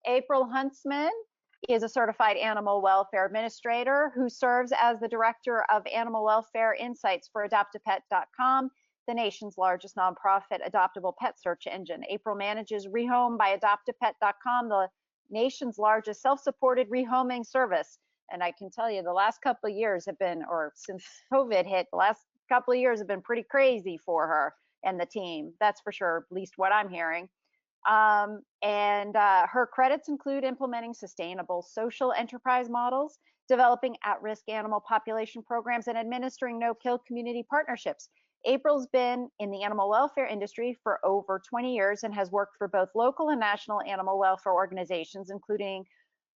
April Huntsman is a certified animal welfare administrator who serves as the director of animal welfare insights for adoptapet.com, the nation's largest nonprofit adoptable pet search engine. April manages Rehome by adoptapet.com, the nation's largest self-supported rehoming service. And I can tell you the last couple of years have been, or since COVID hit, the last couple of years have been pretty crazy for her and the team. That's for sure, at least what I'm hearing. Her credits include implementing sustainable social enterprise models, developing at-risk animal population programs, and administering no-kill community partnerships. April's been in the animal welfare industry for over 20 years and has worked for both local and national animal welfare organizations, including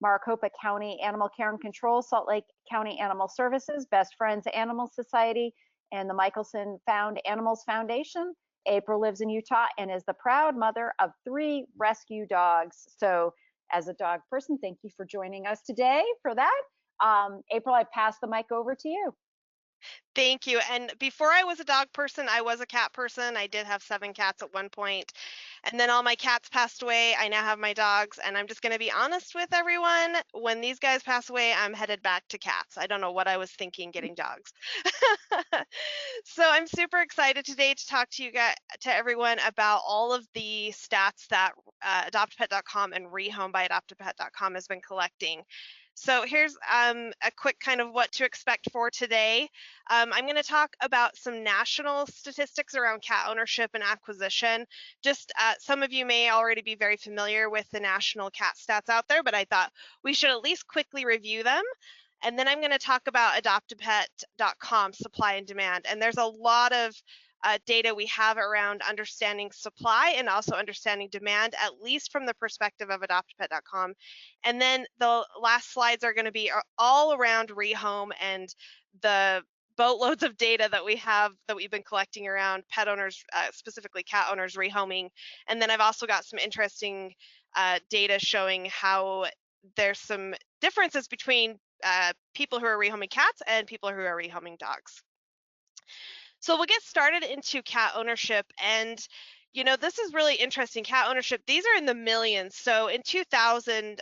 Maricopa County Animal Care and Control, Salt Lake County Animal Services, Best Friends Animal Society, and the Michelson Found Animals Foundation. April lives in Utah and is the proud mother of 3 rescue dogs. So as a dog person, thank you for joining us today for that. April, I pass the mic over to you. Thank you. And before I was a dog person, I was a cat person. I did have 7 cats at one point. And then all my cats passed away. I now have my dogs. And I'm just going to be honest with everyone. When these guys pass away, I'm headed back to cats. I don't know what I was thinking getting dogs. So I'm super excited today to talk to you guys, to everyone about all of the stats that adoptapet.com and Rehome by adoptapet.com has been collecting. So here's a quick kind of what to expect for today. I'm going to talk about some national statistics around cat ownership and acquisition. Just some of you may already be very familiar with the national cat stats out there, but I thought we should at least quickly review them. And then I'm going to talk about adoptapet.com supply and demand. And there's a lot of data we have around understanding supply and also understanding demand, at least from the perspective of adoptapet.com. And then the last slides are going to be all around Rehome and the boatloads of data that we have that we've been collecting around pet owners, specifically cat owners rehoming. And then I've also got some interesting data showing how there's some differences between people who are rehoming cats and people who are rehoming dogs. So we'll get started into cat ownership. And, you know, this is really interesting. Cat ownership, these are in the millions. So in 2000,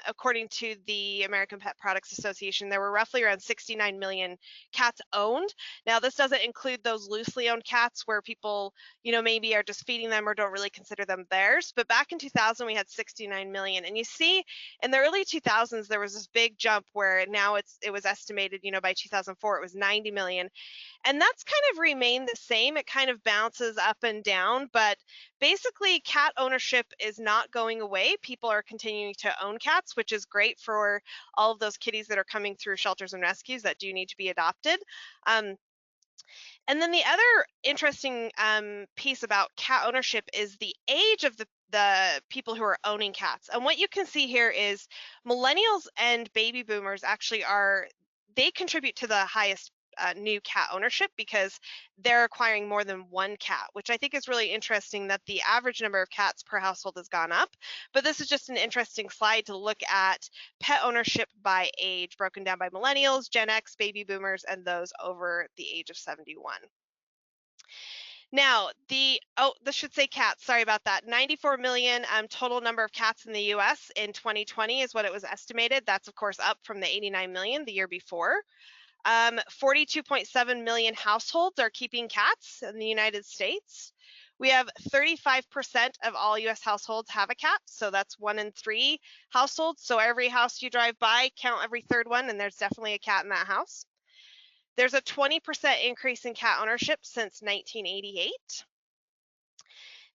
according to the American Pet Products Association, there were roughly around 69 million cats owned. Now, this doesn't include those loosely owned cats where people, you know, maybe are just feeding them or don't really consider them theirs. But back in 2000, we had 69 million. And you see, in the early 2000s, there was this big jump where now it was estimated, you know, by 2004, it was 90 million. And that's kind of remained the same. It kind of bounces up and down, but basically cat ownership is not going away. People are continuing to own cats, which is great for all of those kitties that are coming through shelters and rescues that do need to be adopted. And then the other interesting piece about cat ownership is the age of the people who are owning cats. And what you can see here is millennials and baby boomers actually they contribute to the highest new cat ownership because they're acquiring more than 1 cat, which I think is really interesting that the average number of cats per household has gone up. But this is just an interesting slide to look at pet ownership by age, broken down by millennials, Gen X, baby boomers, and those over the age of 71. Now, this should say cats, sorry about that. 94 million total number of cats in the US in 2020 is what it was estimated. That's, of course, up from the 89 million the year before. 42.7 million households are keeping cats in the United States. We have 35% of all US households have a cat, so that's 1 in 3 households. So every house you drive by, count every 3rd one, and there's definitely a cat in that house. There's a 20% increase in cat ownership since 1988.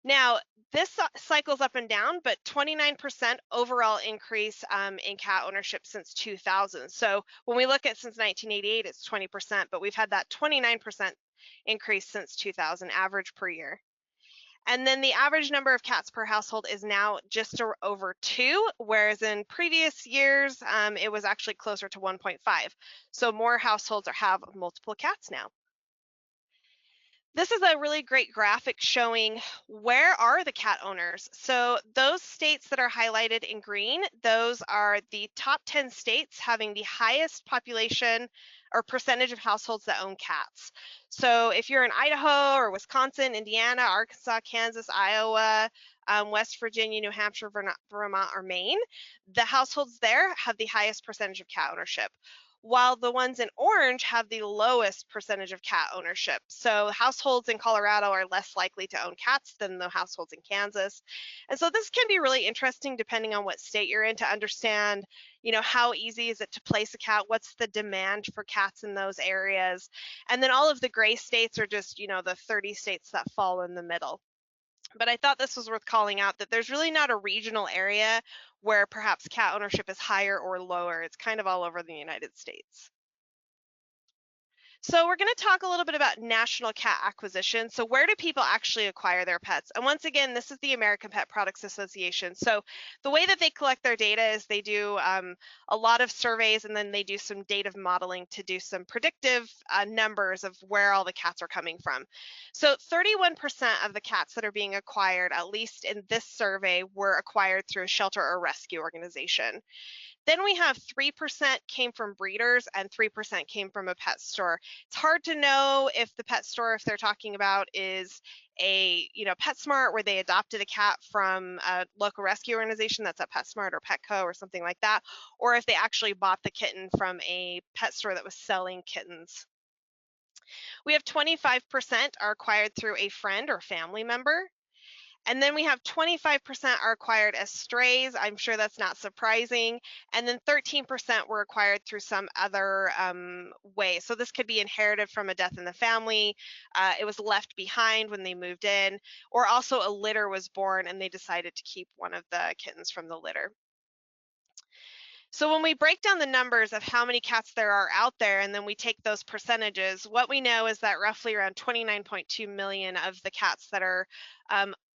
Now, this cycles up and down, but 29% overall increase in cat ownership since 2000. So when we look at since 1988, it's 20%, but we've had that 29% increase since 2000 average per year. And then the average number of cats per household is now just over 2, whereas in previous years, it was actually closer to 1.5. So more households have multiple cats now. This is a really great graphic showing where are the cat owners. So those states that are highlighted in green, those are the top 10 states having the highest population or percentage of households that own cats. So if you're in Idaho or Wisconsin, Indiana, Arkansas, Kansas, Iowa, West Virginia, New Hampshire, Vermont, or Maine, the households there have the highest percentage of cat ownership, while the ones in orange have the lowest percentage of cat ownership. So households in Colorado are less likely to own cats than the households in Kansas. And so this can be really interesting depending on what state you're in, to understand, how easy is it to place a cat? What's the demand for cats in those areas? And then all of the gray states are just, the 30 states that fall in the middle. But I thought this was worth calling out, that there's really not a regional area where perhaps cat ownership is higher or lower. It's kind of all over the United States. So we're going to talk a little bit about national cat acquisition. So where do people actually acquire their pets? And once again, this is the American Pet Products Association. So the way that they collect their data is they do a lot of surveys, and then they do some data modeling to do some predictive numbers of where all the cats are coming from. So 31% of the cats that are being acquired, at least in this survey, were acquired through a shelter or rescue organization. Then we have 3% came from breeders and 3% came from a pet store. It's hard to know if the pet store, if they're talking about, is a PetSmart, where they adopted a cat from a local rescue organization that's at PetSmart or Petco or something like that, or if they actually bought the kitten from a pet store that was selling kittens. We have 25% are acquired through a friend or family member. And then we have 25% are acquired as strays. I'm sure that's not surprising. And then 13% were acquired through some other way. So this could be inherited from a death in the family. It was left behind when they moved in, or also a litter was born and they decided to keep one of the kittens from the litter. So when we break down the numbers of how many cats there are out there, and then we take those percentages, what we know is that roughly around 29.2 million of the cats that are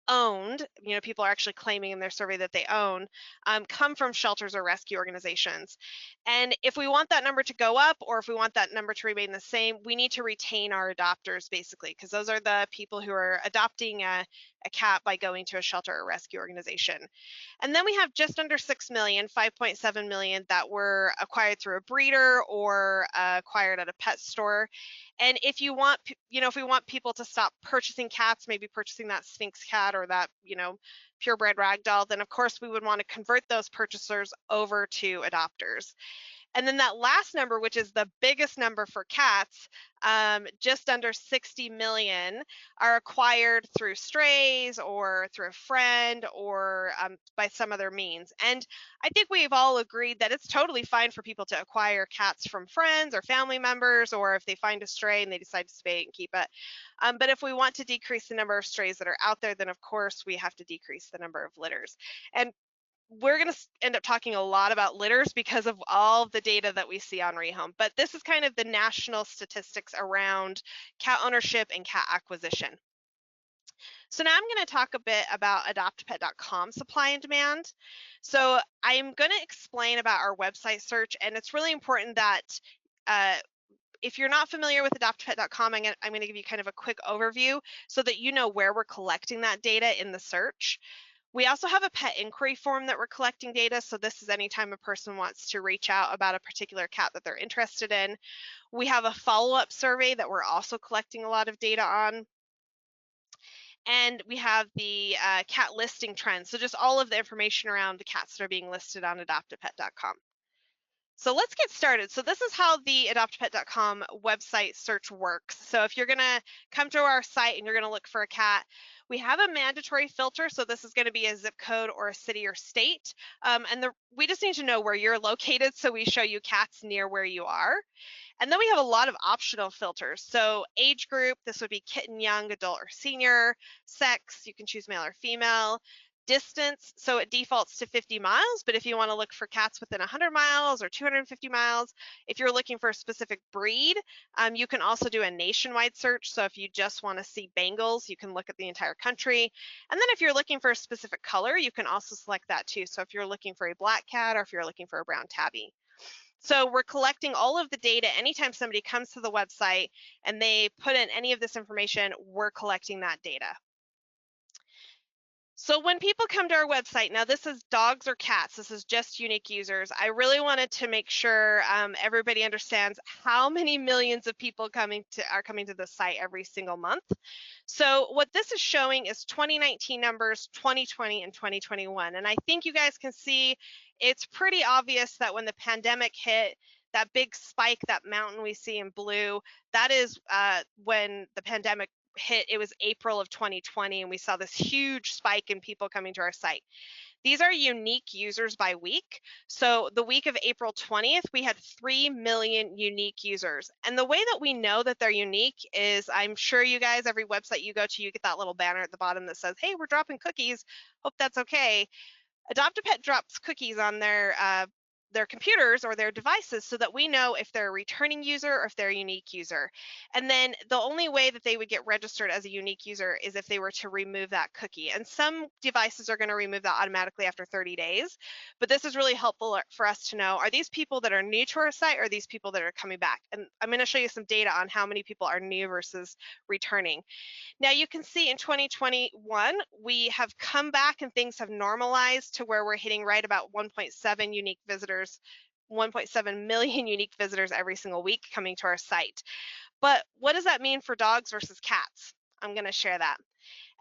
owned, people are actually claiming in their survey that they own, come from shelters or rescue organizations. And if we want that number to go up, or if we want that number to remain the same, we need to retain our adopters, basically, because those are the people who are adopting a cat by going to a shelter or rescue organization. And then we have just under 6 million, 5.7 million, that were acquired through a breeder or acquired at a pet store. And if you want, if we want people to stop purchasing cats, maybe purchasing that Sphinx cat or that, purebred ragdoll, then of course we would want to convert those purchasers over to adopters. And then that last number, which is the biggest number for cats, just under 60 million, are acquired through strays or through a friend or by some other means. And I think we've all agreed that it's totally fine for people to acquire cats from friends or family members, or if they find a stray and they decide to spay it and keep it. But if we want to decrease the number of strays that are out there, then of course we have to decrease the number of litters. And we're going to end up talking a lot about litters because of all the data that we see on Rehome. But this is kind of the national statistics around cat ownership and cat acquisition. So now I'm going to talk a bit about adoptpet.com supply and demand. So I'm going to explain about our website search, and it's really important that if you're not familiar with adoptpet.com, I'm going to give you kind of a quick overview so that you know where we're collecting that data in the search. We also have a pet inquiry form that we're collecting data. So this is anytime a person wants to reach out about a particular cat that they're interested in. We have a follow-up survey that we're also collecting a lot of data on. And we have the cat listing trends. So just all of the information around the cats that are being listed on adoptpet.com. So let's get started. So this is how the adoptpet.com website search works. So if you're going to come to our site and you're going to look for a cat, we have a mandatory filter. So this is going to be a zip code or a city or state. We just need to know where you're located, so we show you cats near where you are. And then we have a lot of optional filters. So age group, this would be kitten, young, adult, or senior. Sex, you can choose male or female. Distance, so it defaults to 50 miles, but if you want to look for cats within 100 miles or 250 miles, if you're looking for a specific breed, you can also do a nationwide search. So if you just want to see Bengals, you can look at the entire country. And then if you're looking for a specific color, you can also select that too. So if you're looking for a black cat or if you're looking for a brown tabby. So we're collecting all of the data. Anytime somebody comes to the website and they put in any of this information, we're collecting that data. So when people come to our website, now this is dogs or cats, this is just unique users. I really wanted to make sure everybody understands how many millions of people are coming to the site every single month. So what this is showing is 2019 numbers, 2020 and 2021. And I think you guys can see it's pretty obvious that when the pandemic hit, that big spike, that mountain we see in blue, that is when the pandemic hit. It was April of 2020, and we saw this huge spike in people coming to our site. These are unique users by week. So the week of April 20th, we had 3 million unique users. And the way that we know that they're unique is, I'm sure you guys, every website you go to, you get that little banner at the bottom that says, hey, we're dropping cookies. Hope that's okay. Adopt-A-Pet drops cookies on their computers or their devices so that we know if they're a returning user or if they're a unique user. And then the only way that they would get registered as a unique user is if they were to remove that cookie. And some devices are going to remove that automatically after 30 days. But this is really helpful for us to know, are these people that are new to our site or are these people that are coming back? And I'm going to show you some data on how many people are new versus returning. Now you can see in 2021, we have come back and things have normalized to where we're hitting right about 1.7 unique visitors, 1.7 million unique visitors every single week coming to our site. But what does that mean for dogs versus cats? I'm going to share that.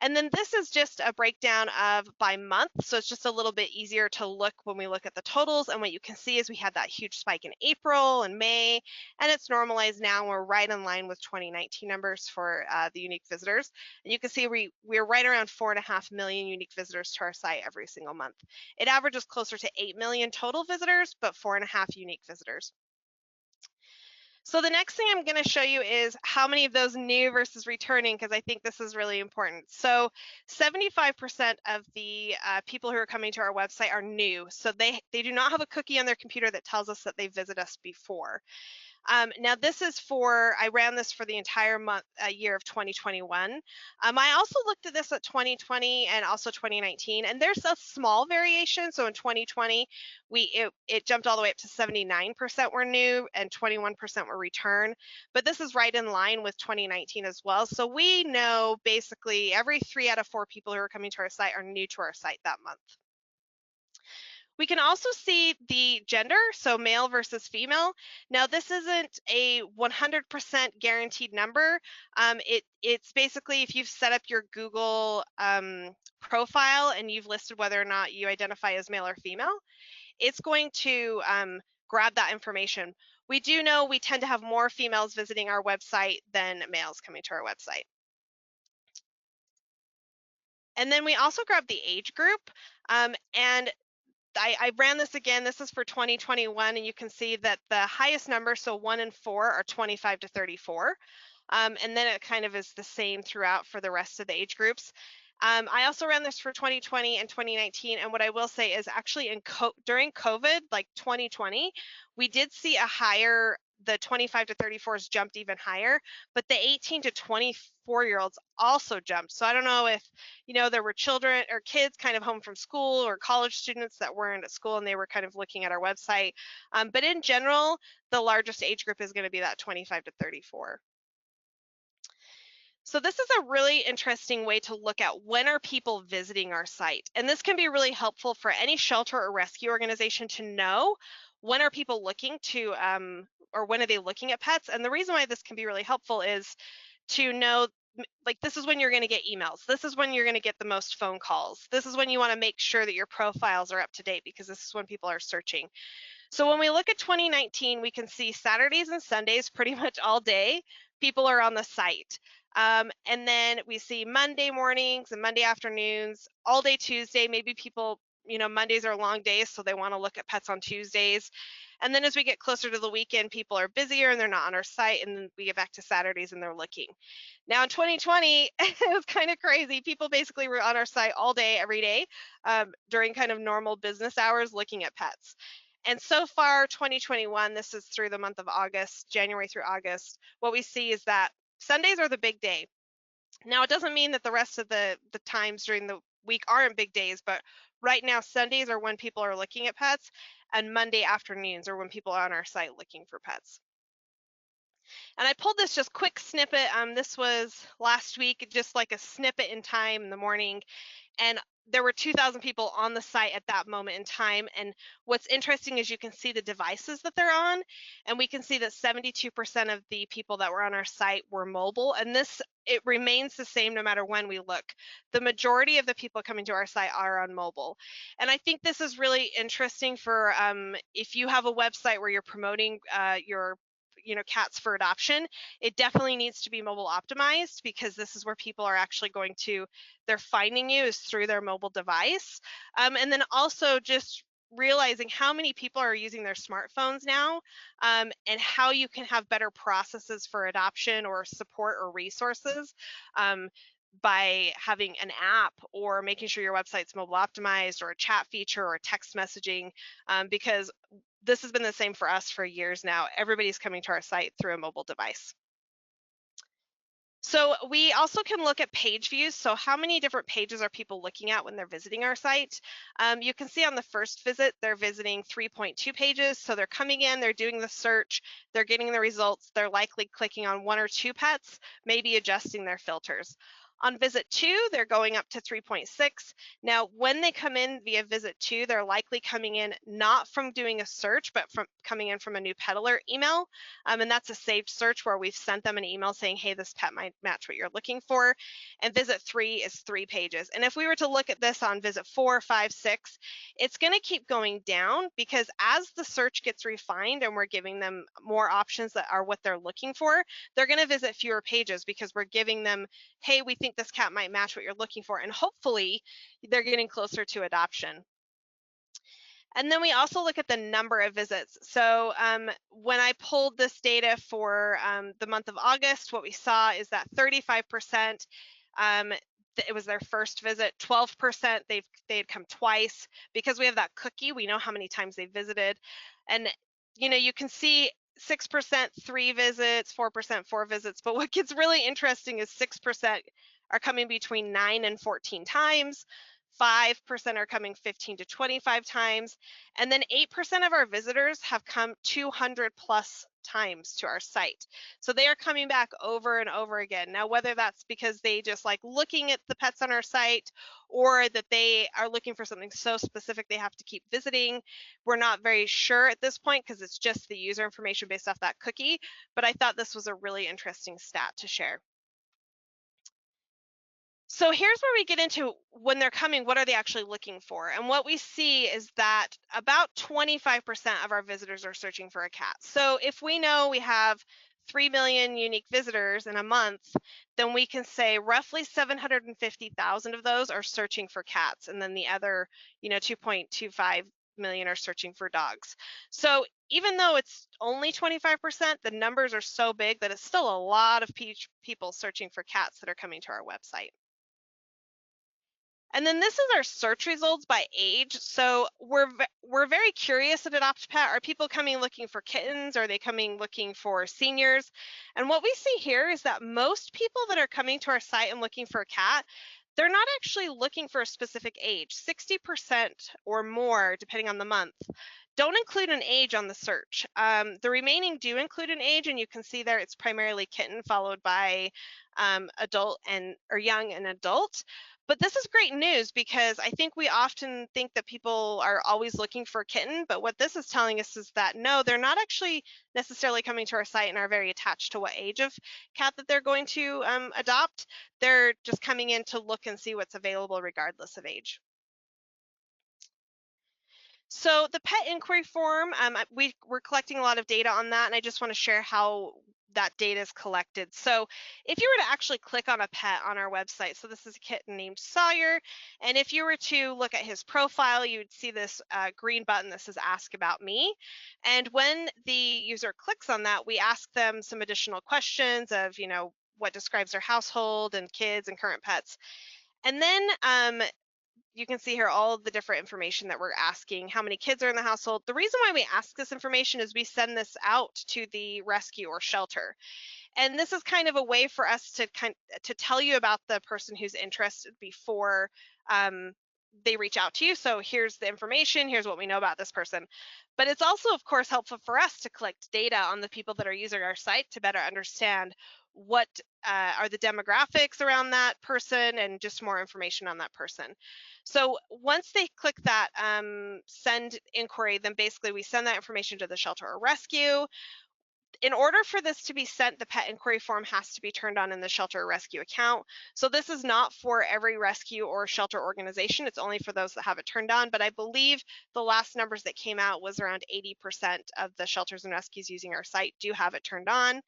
And then this is just a breakdown of by month. So it's just a little bit easier to look when we look at the totals. And what you can see is we had that huge spike in April and May, and it's normalized now. We're right in line with 2019 numbers for the unique visitors. And you can see we're right around 4.5 million unique visitors to our site every single month. It averages closer to 8 million total visitors, but 4.5 unique visitors. So the next thing I'm going to show you is how many of those new versus returning, because I think this is really important. So 75% of the people who are coming to our website are new. So they do not have a cookie on their computer that tells us that they visited us before. Now this is I ran this for the entire year of 2021. I also looked at this at 2020 and also 2019, and there's a small variation. So in 2020, it jumped all the way up to 79% were new and 21% were return. But this is right in line with 2019 as well. So we know basically every 3 out of 4 people who are coming to our site are new to our site that month. We can also see the gender, so male versus female. Now, this isn't a 100% guaranteed number. It's basically if you've set up your Google profile and you've listed whether or not you identify as male or female, it's going to grab that information. We do know we tend to have more females visiting our website than males coming to our website. And then we also grab the age group, and I ran this again. This is for 2021, and you can see that the highest number, so 1 and 4, are 25 to 34. And then it kind of is the same throughout for the rest of the age groups. I also ran this for 2020 and 2019, and what I will say is actually during COVID, like 2020, we did see the 25 to 34s jumped even higher, but the 18 to 24-year-olds also jumped. So I don't know if, there were children or kids kind of home from school or college students that weren't at school and they were kind of looking at our website. But in general, the largest age group is going to be that 25 to 34. So this is a really interesting way to look at when are people visiting our site. And this can be really helpful for any shelter or rescue organization to know when are people looking to, or when are they looking at pets. And the reason why this can be really helpful is to know, like, this is when you're going to get emails. This is when you're going to get the most phone calls. This is when you want to make sure that your profiles are up to date because this is when people are searching. So when we look at 2019, we can see Saturdays and Sundays pretty much all day, people are on the site. And then we see Monday mornings and Monday afternoons, all day Tuesday, maybe people, Mondays are long days, so they want to look at pets on Tuesdays. And then as we get closer to the weekend, people are busier and they're not on our site. And then we get back to Saturdays and they're looking. Now in 2020, it was kind of crazy. People basically were on our site all day, every day, during kind of normal business hours looking at pets. And so far, 2021, this is through the month of August, January through August, what we see is that Sundays are the big day. Now, it doesn't mean that the rest of the times during the week aren't big days, but right now, Sundays are when people are looking at pets, and Monday afternoons are when people are on our site looking for pets. And I pulled this just quick snippet. This was last week, just like a snippet in time in the morning. And there were 2,000 people on the site at that moment in time. And what's interesting is you can see the devices that they're on, and we can see that 72% of the people that were on our site were mobile. And it remains the same no matter when we look. The majority of the people coming to our site are on mobile. And I think this is really interesting for if you have a website where you're promoting your cats for adoption, it definitely needs to be mobile optimized, because this is where people are actually they're finding you is through their mobile device. And then also just realizing how many people are using their smartphones now, and how you can have better processes for adoption or support or resources, by having an app or making sure your website's mobile optimized, or a chat feature or text messaging, because this has been the same for us for years now. Everybody's coming to our site through a mobile device. So we also can look at page views. So how many different pages are people looking at when they're visiting our site? You can see on the first visit, they're visiting 3.2 pages. So they're coming in, they're doing the search, they're getting the results. They're likely clicking on 1 or 2 pets, maybe adjusting their filters. On visit 2, they're going up to 3.6. Now, when they come in via visit 2, they're likely coming in not from doing a search, but from coming in from a new pet alert email. And that's a saved search where we've sent them an email saying, hey, this pet might match what you're looking for. And visit 3 is 3 pages. And if we were to look at this on visit 4, 5, 6, it's going to keep going down, because as the search gets refined and we're giving them more options that are what they're looking for, they're going to visit fewer pages, because we're giving them, hey, we think this cat might match what you're looking for. And hopefully they're getting closer to adoption. And then we also look at the number of visits. So when I pulled this data for the month of August, what we saw is that 35%, it was their first visit. 12% they had come twice. Because we have that cookie, we know how many times they visited. And you can see 6% 3 visits, 4% 4 visits. But what gets really interesting is 6% are coming between 9 and 14 times. 5% are coming 15 to 25 times, and then 8% of our visitors have come 200 plus times to our site. So they are coming back over and over again. Now, whether that's because they just like looking at the pets on our site, or that they are looking for something so specific they have to keep visiting, we're not very sure at this point, because it's just the user information based off that cookie. But I thought this was a really interesting stat to share. So here's where we get into when they're coming, what are they actually looking for? And what we see is that about 25% of our visitors are searching for a cat. So if we know we have 3 million unique visitors in a month, then we can say roughly 750,000 of those are searching for cats. And then the other, 2.25 million are searching for dogs. So even though it's only 25%, the numbers are so big that it's still a lot of people searching for cats that are coming to our website. And then this is our search results by age. So we're very curious at Adopt Pet. Are people coming looking for kittens? Are they coming looking for seniors? And what we see here is that most people that are coming to our site and looking for a cat, they're not actually looking for a specific age. 60% or more, depending on the month, don't include an age on the search. The remaining do include an age, and you can see there it's primarily kitten, followed by adult or young and adult. But this is great news, because I think we often think that people are always looking for a kitten, but what this is telling us is that no, they're not actually necessarily coming to our site and are very attached to what age of cat that they're going to adopt. They're just coming in to look and see what's available regardless of age. So the pet inquiry form, we're collecting a lot of data on that, and I just want to share how that data is collected. So if you were to actually click on a pet on our website, so this is a kitten named Sawyer, and if you were to look at his profile, you would see this green button that says Ask About Me. And when the user clicks on that, we ask them some additional questions of, what describes their household and kids and current pets. And then you can see here all of the different information that we're asking, how many kids are in the household. The reason why we ask this information is we send this out to the rescue or shelter. And this is kind of a way for us to tell you about the person who's interested before they reach out to you. So here's the information, here's what we know about this person. But it's also, of course, helpful for us to collect data on the people that are using our site to better understand what are the demographics around that person, and just more information on that person. So once they click that send inquiry, then basically we send that information to the shelter or rescue. In order for this to be sent, the pet inquiry form has to be turned on in the shelter or rescue account. So this is not for every rescue or shelter organization. It's only for those that have it turned on. But I believe the last numbers that came out was around 80% of the shelters and rescues using our site do have it turned on.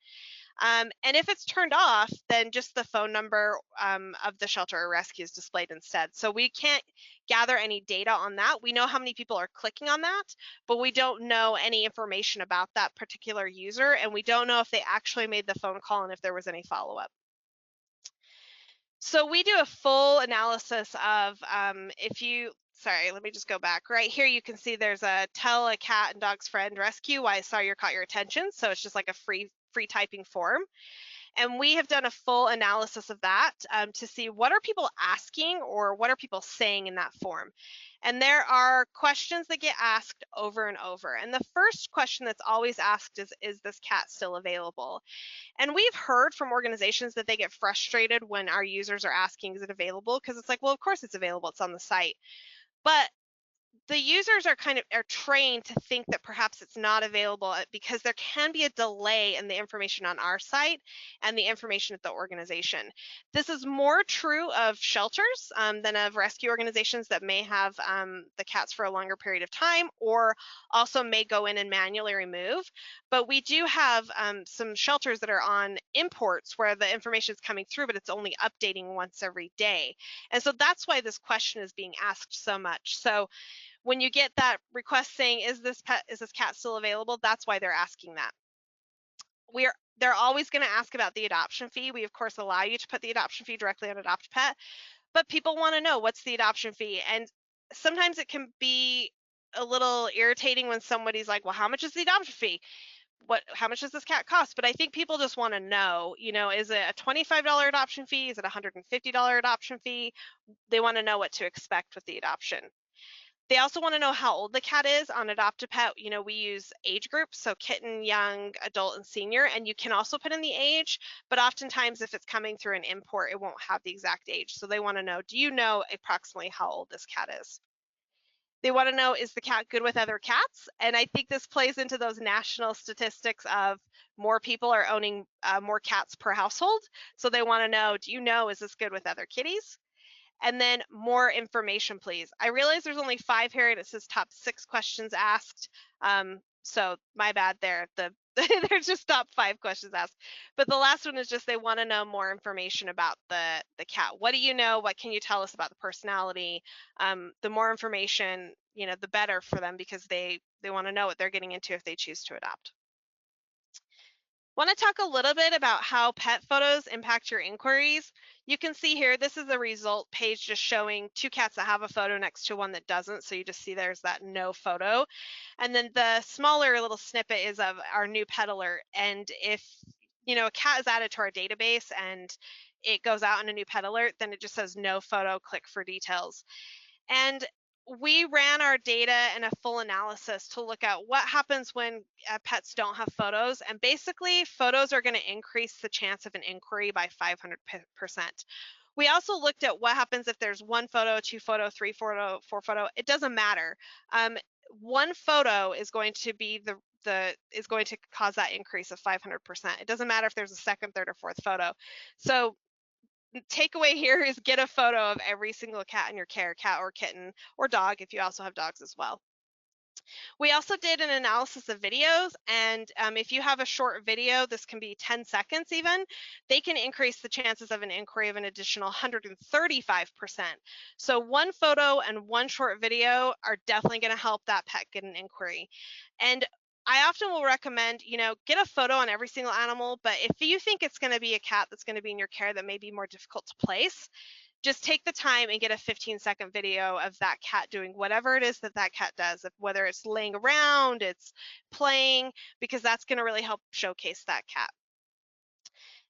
And if it's turned off, then just the phone number of the shelter or rescue is displayed instead. So we can't gather any data on that. We know how many people are clicking on that, but we don't know any information about that particular user, and we don't know if they actually made the phone call and if there was any follow-up. So we do a full analysis of sorry, let me just go back. Right here, you can see there's a tell a cat and dog's friend rescue why I saw your caught your attention. So it's just like a free typing form. And we have done a full analysis of that to see what are people asking or what are people saying in that form. And there are questions that get asked over and over. And the first question that's always asked is this cat still available? And we've heard from organizations that they get frustrated when our users are asking, is it available? Because it's like, well, of course it's available, it's on the site. But the users are trained to think that perhaps it's not available because there can be a delay in the information on our site and the information at the organization. This is more true of shelters than of rescue organizations that may have the cats for a longer period of time, or also may go in and manually remove. But we do have some shelters that are on imports where the information is coming through, but it's only updating once every day. And so that's why this question is being asked so much. So when you get that request saying, is this cat still available? That's why they're asking that. They're always going to ask about the adoption fee. We of course allow you to put the adoption fee directly on Adopt a Pet, but people want to know, what's the adoption fee? And sometimes it can be a little irritating when somebody's like, well, how much is the adoption fee? How much does this cat cost? But I think people just want to know, is it a $25 adoption fee? Is it a $150 adoption fee? They want to know what to expect with the adoption. They also want to know how old the cat is. On Adopt a Pet, we use age groups, so kitten, young, adult, and senior, and you can also put in the age, but oftentimes if it's coming through an import, it won't have the exact age. So they want to know, do you know approximately how old this cat is? They want to know, is the cat good with other cats? And I think this plays into those national statistics of more people are owning more cats per household. So they want to know, do you know, is this good with other kitties? And then more information, please. I realize there's only 5 here and it says top 6 questions asked. So my bad there. There's just top 5 questions asked. But the last one is just they want to know more information about the cat. What do you know? What can you tell us about the personality? The more information, the better for them, because they want to know what they're getting into if they choose to adopt. Want to talk a little bit about how pet photos impact your inquiries. You can see here, this is a result page just showing 2 cats that have a photo next to one that doesn't. So you just see there's that no photo. And then the smaller little snippet is of our new pet alert. And if, a cat is added to our database and it goes out in a new pet alert, then it just says no photo, click for details. And we ran our data and a full analysis to look at what happens when pets don't have photos. And basically, photos are going to increase the chance of an inquiry by 500%. We also looked at what happens if there's 1 photo, 2 photo, 3 photo, 4 photo. It doesn't matter. 1 photo is going to be is going to cause that increase of 500%. It doesn't matter if there's a 2nd, 3rd, or 4th photo. So takeaway here is get a photo of every single cat in your care, cat or kitten or dog, if you also have dogs as well. We also did an analysis of videos, and if you have a short video, this can be 10 seconds even, they can increase the chances of an inquiry of an additional 135%. So 1 photo and 1 short video are definitely going to help that pet get an inquiry. And I often will recommend, get a photo on every single animal, but if you think it's going to be a cat that's going to be in your care that may be more difficult to place, just take the time and get a 15-second video of that cat doing whatever it is that cat does, whether it's laying around, it's playing, because that's going to really help showcase that cat.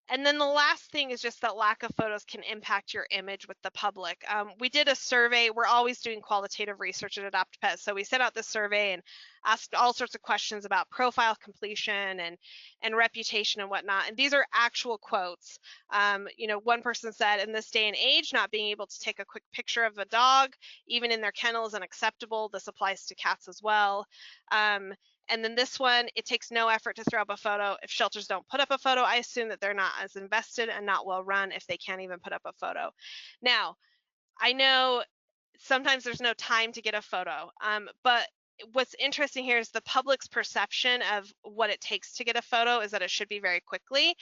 And then the last thing is just that lack of photos can impact your image with the public. We did a survey. We're always doing qualitative research at Adopt Pet. So we sent out this survey and asked all sorts of questions about profile completion and reputation and whatnot. And these are actual quotes. One person said, in this day and age, not being able to take a quick picture of a dog, even in their kennel, is unacceptable. This applies to cats as well. And then this one, it takes no effort to throw up a photo. If shelters don't put up a photo, I assume that they're not as invested and not well run if they can't even put up a photo. Now, I know sometimes there's no time to get a photo, but what's interesting here is the public's perception of what it takes to get a photo is that it should be very quickly.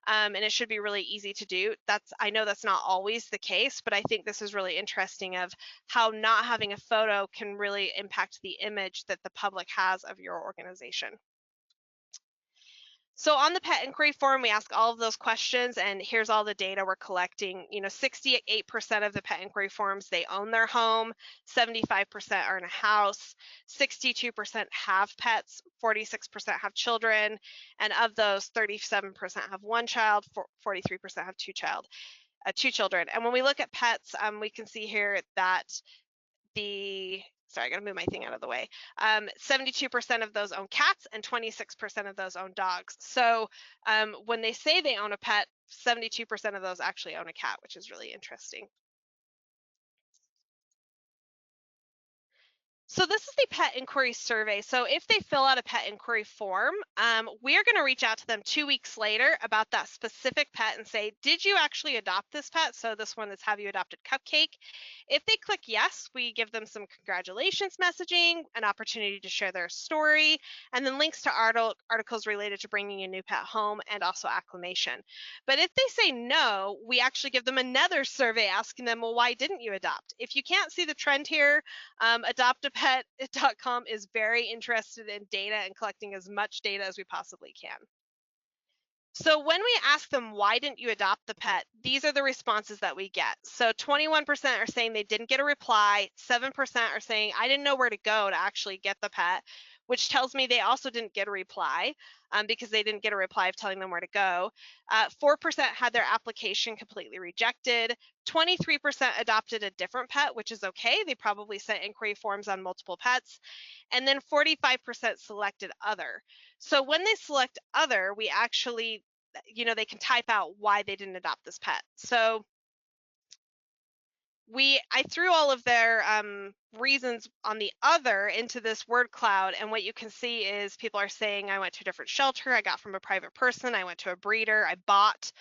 And it should be really easy to do. I know that's not always the case, but I think this is really interesting of how not having a photo can really impact the image that the public has of your organization. So on the pet inquiry form, we ask all of those questions, and here's all the data we're collecting. 68% of the pet inquiry forms, they own their home, 75% are in a house, 62% have pets, 46% have children, and of those, 37% have one child, 43% have two children. And when we look at pets, we can see here that sorry, I gotta move my thing out of the way. 72% of those own cats and 26% of those own dogs. So when they say they own a pet, 72% of those actually own a cat, which is really interesting. So this is the pet inquiry survey. So if they fill out a pet inquiry form, we're going to reach out to them 2 weeks later about that specific pet and say, did you actually adopt this pet? So this one is, have you adopted Cupcake? If they click yes, we give them some congratulations messaging, an opportunity to share their story, and then links to articles related to bringing a new pet home and also acclimation. But if they say no, we actually give them another survey asking them, well, why didn't you adopt? If you can't see the trend here, adoptapet.com is very interested in data and collecting as much data as we possibly can. So when we ask them, why didn't you adopt the pet? These are the responses that we get. So 21% are saying they didn't get a reply. 7% are saying, I didn't know where to go to actually get the pet, which tells me they also didn't get a reply because they didn't get a reply of telling them where to go. 4% had their application completely rejected. 23% adopted a different pet, which is okay. They probably sent inquiry forms on multiple pets. And then 45% selected other. So when they select other, we actually, they can type out why they didn't adopt this pet. So I threw all of their reasons on the other into this word cloud, and what you can see is people are saying, I went to a different shelter, I got from a private person, I went to a breeder, I bought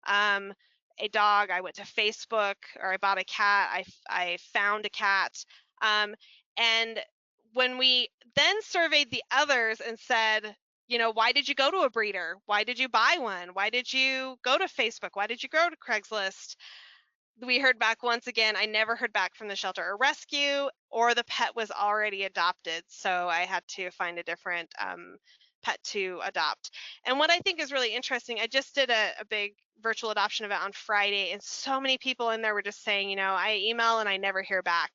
a dog, I went to Facebook, or I bought a cat, I found a cat. And when we then surveyed the others and said, why did you go to a breeder? Why did you buy one? Why did you go to Facebook? Why did you go to Craigslist? We heard back once again, I never heard back from the shelter or rescue, or the pet was already adopted. So I had to find a different pet to adopt. And what I think is really interesting, I just did a big virtual adoption event on Friday, and so many people in there were just saying, I email and I never hear back.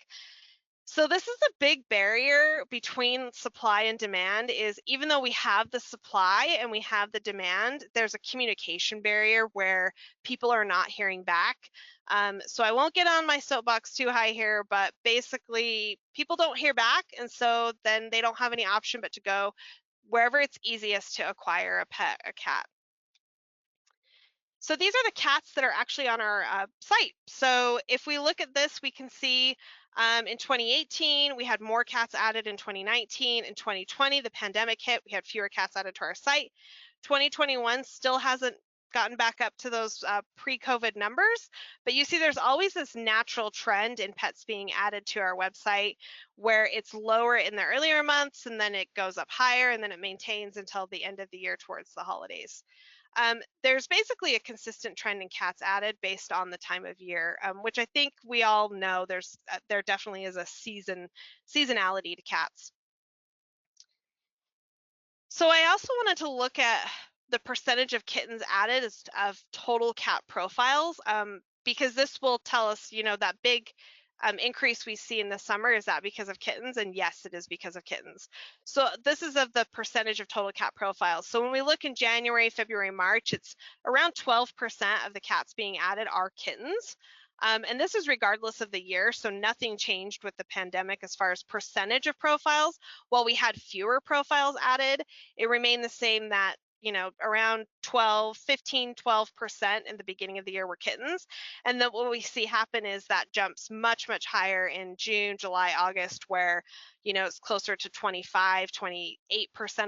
So this is a big barrier between supply and demand, is even though we have the supply and we have the demand, there's a communication barrier where people are not hearing back. So I won't get on my soapbox too high here, but basically people don't hear back, and so then they don't have any option but to go wherever it's easiest to acquire a pet, a cat. So these are the cats that are actually on our site. So if we look at this, we can see in 2018, we had more cats added. In 2019, in 2020, the pandemic hit, we had fewer cats added to our site. 2021 still hasn't gotten back up to those pre-COVID numbers, but you see there's always this natural trend in pets being added to our website where it's lower in the earlier months and then it goes up higher and then it maintains until the end of the year towards the holidays. There's basically a consistent trend in cats added based on the time of year, which I think we all know there definitely is a seasonality to cats. So I also wanted to look at the percentage of kittens added of total cat profiles, because this will tell us, that big increase we see in the summer, is that because of kittens? And yes, it is because of kittens. So this is of the percentage of total cat profiles. So when we look in January, February, March, it's around 12% of the cats being added are kittens. And this is regardless of the year, so nothing changed with the pandemic as far as percentage of profiles. While we had fewer profiles added, it remained the same, that around 12% in the beginning of the year were kittens. And then what we see happen is that jumps much, much higher in June, July, August, where it's closer to 25-28%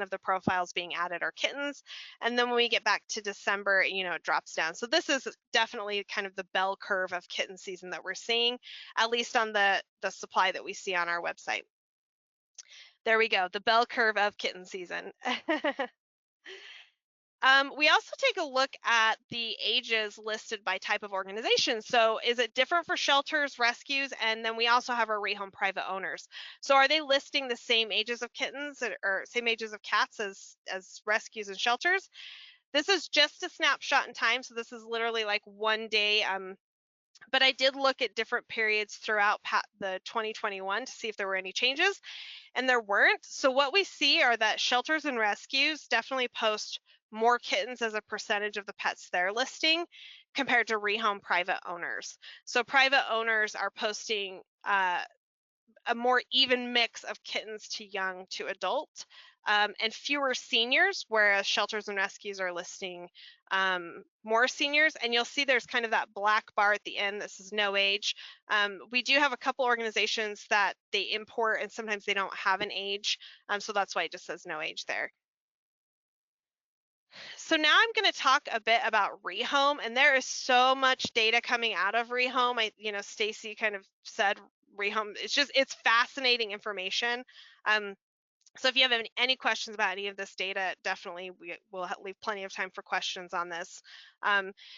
of the profiles being added are kittens. And then when we get back to December, it drops down. So this is definitely kind of the bell curve of kitten season that we're seeing, at least on the supply that we see on our website. There we go, the bell curve of kitten season. We also take a look at the ages listed by type of organization. So is it different for shelters, rescues, and then we also have our rehome private owners. So are they listing the same ages of kittens or same ages of cats as rescues and shelters? This is just a snapshot in time, so this is literally like one day. But I did look at different periods throughout the 2021 to see if there were any changes, and there weren't. So what we see are that shelters and rescues definitely post more kittens as a percentage of the pets they're listing compared to rehome private owners. So private owners are posting a more even mix of kittens to young to adult, and fewer seniors, whereas shelters and rescues are listing more seniors. And you'll see there's kind of that black bar at the end. This is no age. We do have a couple organizations that they import, and sometimes they don't have an age, so that's why it just says no age there. So now I'm going to talk a bit about Rehome, and there is so much data coming out of Rehome. Stacy kind of said Rehome, it's fascinating information. So if you have any questions about any of this data, definitely we will leave plenty of time for questions on this.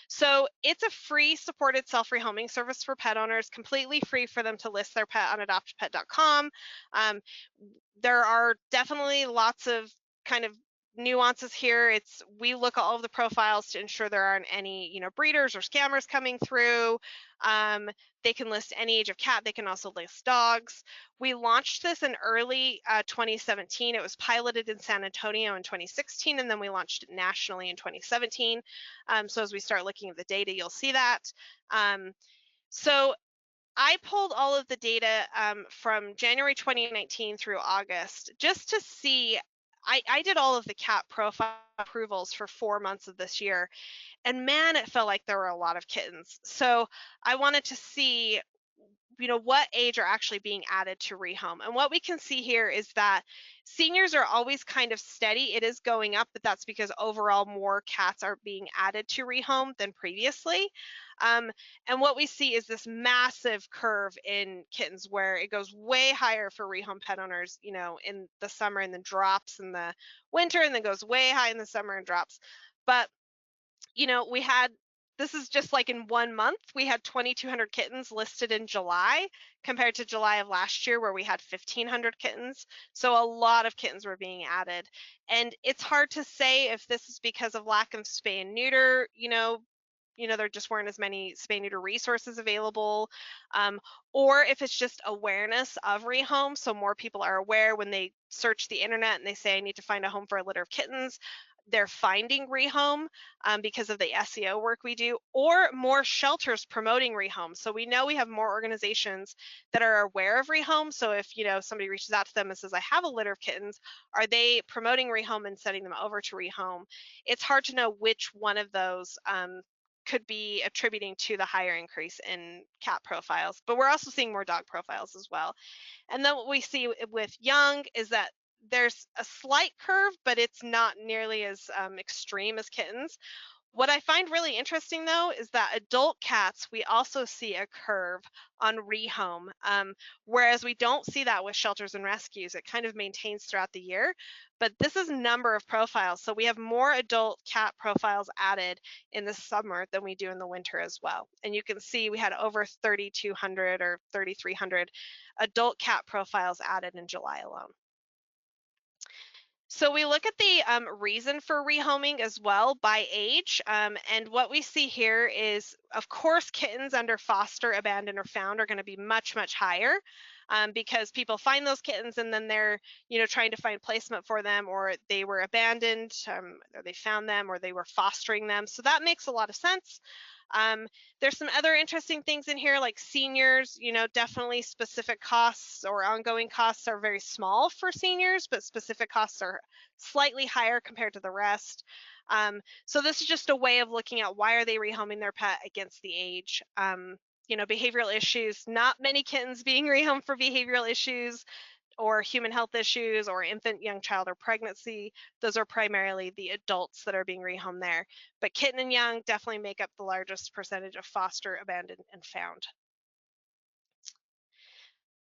So it's a free supported self-rehoming service for pet owners, completely free for them to list their pet on adoptpet.com. There are definitely lots of kind of nuances here. We look at all of the profiles to ensure there aren't any breeders or scammers coming through. They can list any age of cat. They can also list dogs. We launched this in early 2017. It was piloted in San Antonio in 2016, and then we launched it nationally in 2017. So as we start looking at the data, you'll see that. So I pulled all of the data from January 2019 through August just to see. I did all of the cat profile approvals for 4 months of this year, and man, it felt like there were a lot of kittens. So I wanted to see what age are actually being added to Rehome. And what we can see here is that seniors are always kind of steady. It is going up, but that's because overall more cats are being added to Rehome than previously. And what we see is this massive curve in kittens where it goes way higher for Rehome pet owners, in the summer, and then drops in the winter, and then goes way high in the summer and drops. But this is just like in 1 month, we had 2,200 kittens listed in July compared to July of last year where we had 1,500 kittens. So a lot of kittens were being added. And it's hard to say if this is because of lack of spay and neuter, there just weren't as many spay neuter resources available, or if it's just awareness of Rehome. So more people are aware when they search the internet and they say, I need to find a home for a litter of kittens. They're finding Rehome because of the SEO work we do, or more shelters promoting Rehome. So we know we have more organizations that are aware of Rehome. So if somebody reaches out to them and says, I have a litter of kittens, are they promoting Rehome and sending them over to Rehome? It's hard to know which one of those could be attributing to the higher increase in cat profiles, but we're also seeing more dog profiles as well. And then what we see with young is that there's a slight curve, but it's not nearly as extreme as kittens. What I find really interesting, though, is that adult cats, we also see a curve on Rehome, whereas we don't see that with shelters and rescues. It kind of maintains throughout the year, but this is number of profiles. So we have more adult cat profiles added in the summer than we do in the winter as well. And you can see we had over 3,200 or 3,300 adult cat profiles added in July alone. So we look at the reason for rehoming as well by age. And what we see here is, of course, kittens under foster, abandoned, or found are going to be much, much higher because people find those kittens and then they're, trying to find placement for them, or they were abandoned, or they found them, or they were fostering them. So that makes a lot of sense. Um, there's some other interesting things in here, like seniors, definitely specific costs or ongoing costs are very small for seniors, but specific costs are slightly higher compared to the rest. So this is just a way of looking at why are they rehoming their pet against the age. Behavioral issues, not many kittens being rehomed for behavioral issues or human health issues or infant, young child, or pregnancy. Those are primarily the adults that are being rehomed there. But kitten and young definitely make up the largest percentage of foster, abandoned, and found.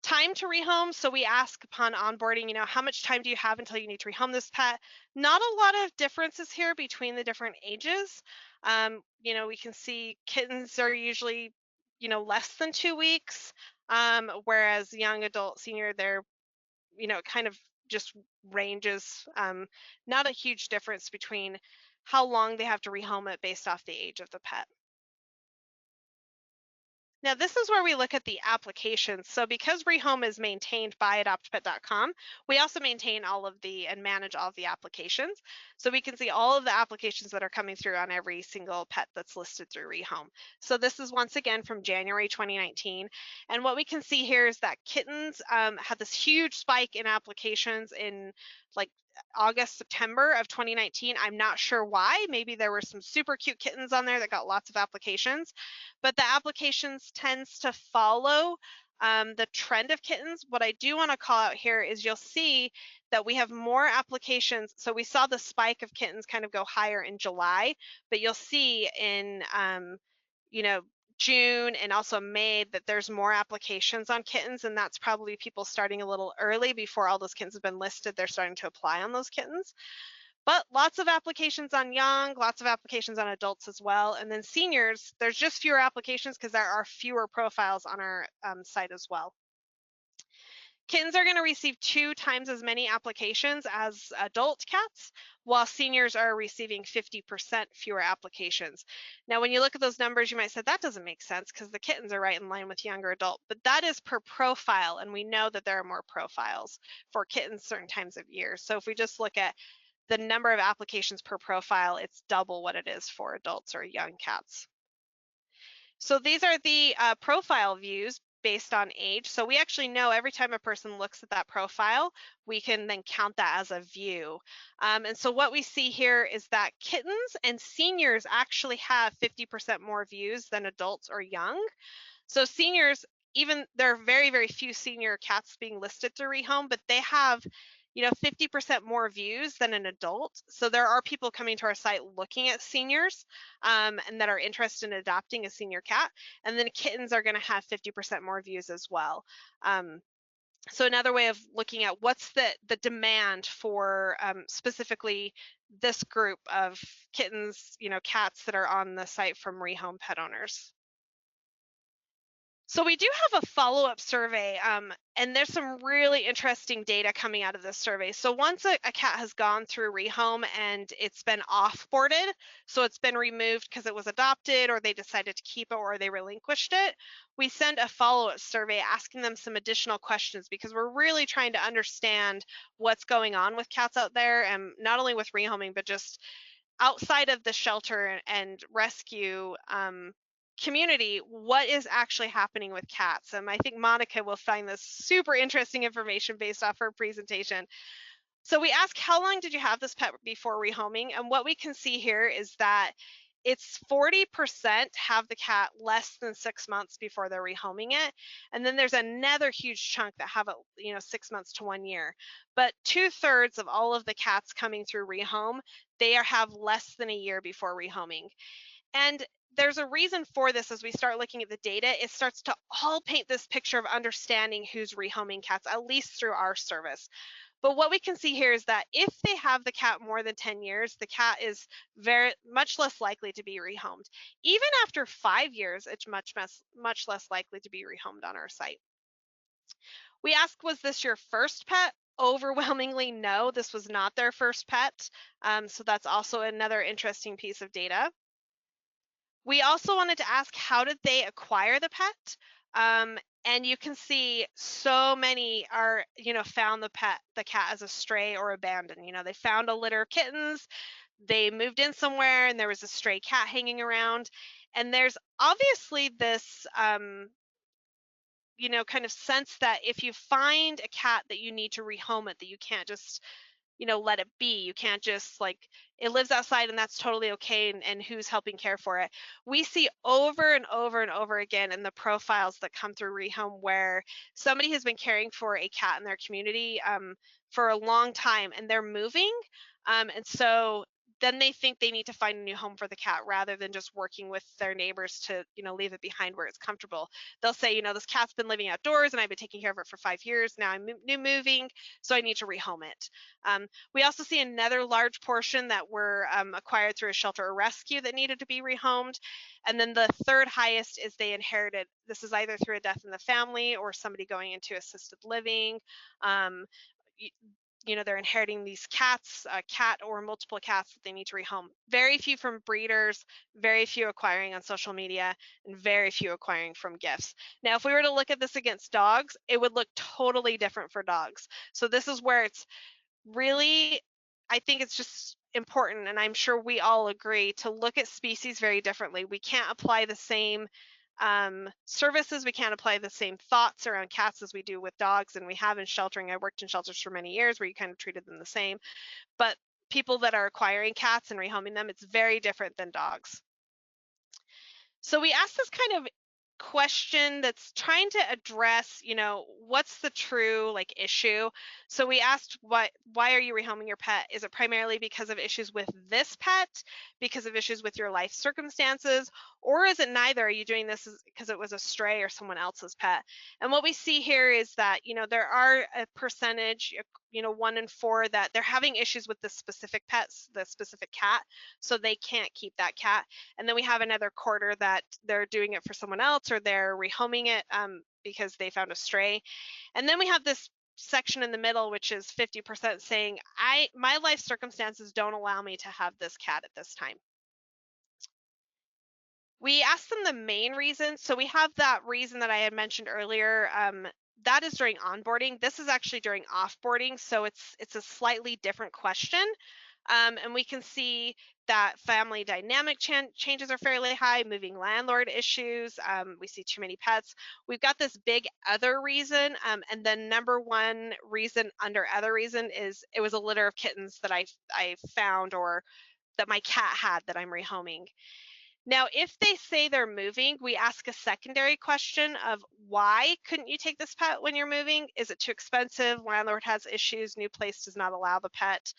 Time to rehome. So we ask upon onboarding, how much time do you have until you need to rehome this pet? Not a lot of differences here between the different ages. We can see kittens are usually, less than 2 weeks, whereas young adult, senior, they're kind of just ranges. Not a huge difference between how long they have to rehome it based off the age of the pet. Now, this is where we look at the applications. So because Rehome is maintained by adoptpet.com, we also maintain and manage all of the applications. So we can see all of the applications that are coming through on every single pet that's listed through Rehome. So this is once again from January 2019. And what we can see here is that kittens had this huge spike in applications in like August, September of 2019. I'm not sure why. Maybe there were some super cute kittens on there that got lots of applications, but the applications tends to follow the trend of kittens. What I do want to call out here is you'll see that we have more applications. So we saw the spike of kittens kind of go higher in July, but you'll see in June and also May that there's more applications on kittens, and that's probably people starting a little early before all those kittens have been listed. They're starting to apply on those kittens. But lots of applications on young, lots of applications on adults as well. And then seniors, there's just fewer applications because there are fewer profiles on our site as well. Kittens are going to receive 2 times as many applications as adult cats, while seniors are receiving 50% fewer applications. Now, when you look at those numbers, you might say that doesn't make sense because the kittens are right in line with younger adult, but that is per profile, and we know that there are more profiles for kittens certain times of year. So if we just look at the number of applications per profile, it's double what it is for adults or young cats. So these are the profile views based on age. So we actually know every time a person looks at that profile, we can then count that as a view. And so what we see here is that kittens and seniors actually have 50% more views than adults or young. So seniors, even there are very, very few senior cats being listed through Rehome, but they have 50% more views than an adult. So there are people coming to our site looking at seniors and that are interested in adopting a senior cat. And then kittens are going to have 50% more views as well. So another way of looking at what's the demand for specifically this group of kittens, cats that are on the site from Rehome pet owners. So we do have a follow-up survey, and there's some really interesting data coming out of this survey. So once a cat has gone through Rehome and it's been off-boarded, so it's been removed because it was adopted or they decided to keep it or they relinquished it, we send a follow-up survey asking them some additional questions because we're really trying to understand what's going on with cats out there, and not only with rehoming, but just outside of the shelter and rescue community, what is actually happening with cats. I think Monica will find this super interesting information based off her presentation. So we ask, how long did you have this pet before rehoming? And what we can see here is that it's 40% have the cat less than 6 months before they're rehoming it. And then there's another huge chunk that have it, 6 months to 1 year. But 2/3 of all of the cats coming through Rehome, they have less than a year before rehoming. And there's a reason for this. As we start looking at the data, it starts to all paint this picture of understanding who's rehoming cats, at least through our service. But what we can see here is that if they have the cat more than 10 years, the cat is very much less likely to be rehomed. Even after 5 years, it's much less likely to be rehomed on our site. We ask, was this your first pet? overwhelmingly no, this was not their first pet. So that's also another interesting piece of data. We also wanted to ask, how did they acquire the pet? And you can see so many are, found the cat as a stray or abandoned. They found a litter of kittens, they moved in somewhere, and there was a stray cat hanging around. And there's obviously this, kind of sense that if you find a cat that you need to rehome it, that you can't just let it be. You can't just it lives outside and that's totally okay. And who's helping care for it? We see over and over and over again in the profiles that come through Rehome where somebody has been caring for a cat in their community for a long time and they're moving. And so then they think they need to find a new home for the cat rather than just working with their neighbors to, leave it behind where it's comfortable. They'll say, this cat's been living outdoors and I've been taking care of it for 5 years. Now I'm new moving, so I need to rehome it. We also see another large portion that were acquired through a shelter or rescue that needed to be rehomed. And then the third highest is they inherited. This is either through a death in the family or somebody going into assisted living. They're inheriting these cats, a cat or multiple cats that they need to rehome. Very few from breeders, very few acquiring on social media, and very few acquiring from gifts. Now, if we were to look at this against dogs, it would look totally different for dogs. So this is where it's really, I think it's just important, and I'm sure we all agree, to look at species very differently. We can't apply the same services, we can't apply the same thoughts around cats as we do with dogs, and we have in sheltering. I worked in shelters for many years where you kind of treated them the same, but people that are acquiring cats and rehoming them, it's very different than dogs. So we asked this kind of question that's trying to address, what's the true issue. So we asked, why are you rehoming your pet? Is it primarily because of issues with this pet, because of issues with your life circumstances, or is it neither? Are you doing this because it was a stray or someone else's pet? And what we see here is that, there are a percentage, 1 in 4, that they're having issues with the specific pets, the specific cat, so they can't keep that cat. And then we have another quarter that they're doing it for someone else or they're rehoming it because they found a stray. And then we have this section in the middle, which is 50% saying, my life circumstances don't allow me to have this cat at this time. We asked them the main reason. So we have that reason that I had mentioned earlier. That is during onboarding. This is actually during offboarding. So it's a slightly different question. And we can see that family dynamic changes are fairly high, moving landlord issues. We see too many pets. We've got this big other reason. And then number one reason under other reason is it was a litter of kittens that I found or that my cat had that I'm rehoming. Now, if they say they're moving, we ask a secondary question of why couldn't you take this pet when you're moving? Is it too expensive? Landlord has issues. New place does not allow the pet.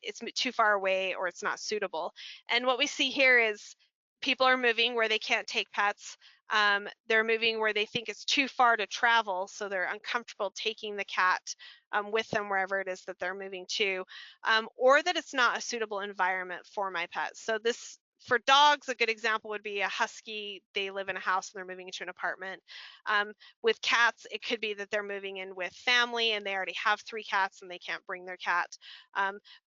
It's too far away or it's not suitable. And what we see here is people are moving where they can't take pets. They're moving where they think it's too far to travel, so they're uncomfortable taking the cat with them wherever it is that they're moving to, or that it's not a suitable environment for my pet. So this, for dogs, a good example would be a husky. They live in a house and they're moving into an apartment. With cats, it could be that they're moving in with family and they already have 3 cats and they can't bring their cat.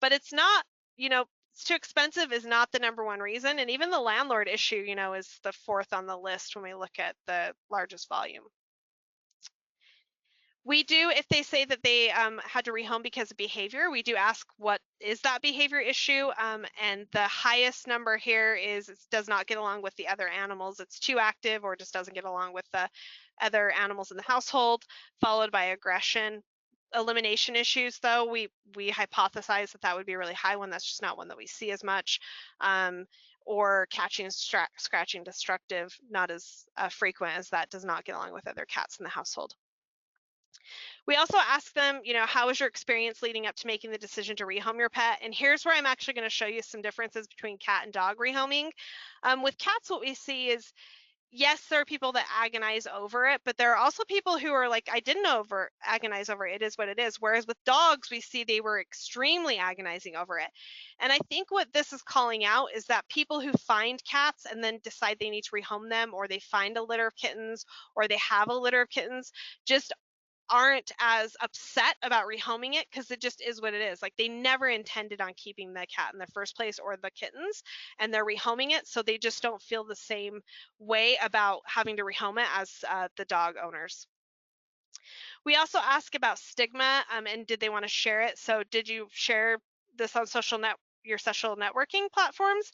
But it's not, it's too expensive is not the number one reason. And even the landlord issue, is the 4th on the list when we look at the largest volume. We do, if they say that they had to rehome because of behavior, we do ask what is that behavior issue, and the highest number here is it does not get along with the other animals. It's too active or just doesn't get along with the other animals in the household, followed by aggression. Elimination issues, though, we hypothesize that would be a really high one. That's just not one that we see as much. Or catching, scratching, destructive, not as frequent, as that does not get along with other cats in the household. We also ask them, how was your experience leading up to making the decision to rehome your pet? And here's where I'm actually going to show you some differences between cat and dog rehoming. With cats, what we see is, yes, there are people that agonize over it, but there are also people who are like, I didn't agonize over it. It is what it is. Whereas with dogs, we see they were extremely agonizing over it. And I think what this is calling out is that people who find cats and then decide they need to rehome them, or they find a litter of kittens, or they have a litter of kittens, just aren't as upset about rehoming it because it just is what it is. Like they never intended on keeping the cat in the first place or the kittens, and they're rehoming it, so they just don't feel the same way about having to rehome it as the dog owners. We also ask about stigma, and did they want to share it? So did you share this on your social networking platforms?